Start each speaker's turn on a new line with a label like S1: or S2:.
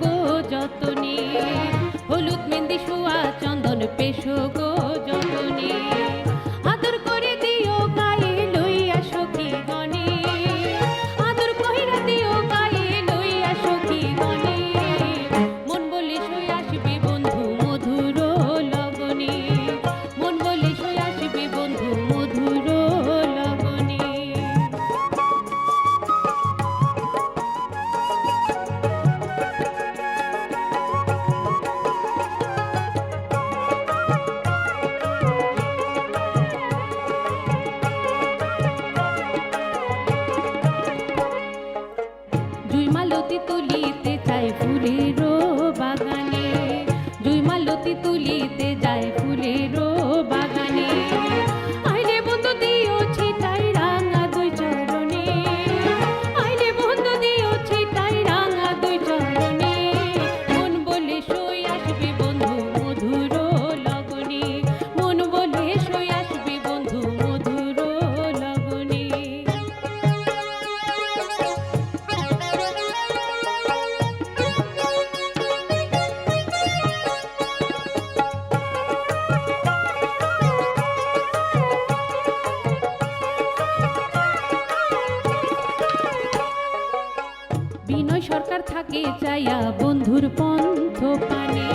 S1: গো যতনে, হলুদ মেহেন্দি সোয়া চন্দন পেশো গো যতনে, আদর করে দিও গায়ে লইয়া সখী গণে, আদর কইরা দিও গায়ে লইয়া সখী গণে, মন বলে সই আসবে বন্ধু মধুর লগনে, মন বলে সই আসবে বন্ধু মধুর লগনে। জুইমালতি তুলিতে চাই ফুলের বাগানে, জুইমালতি তুলিতে যায় ফুলের বাগানে, আইলে বন্ধু দিও ছিটাই রাঙা দুই চরণে, আইলে বন্ধু দিও ছিটাই রাঙা দুই চরণে, মন বলে সই আসবে বন্ধু মধুর লগনে, মন বলে সই আসবে বন্ধু মধুর লগনে। বিনয় সরকার থাকে চাইয়া বন্ধুর পন্থ পানে,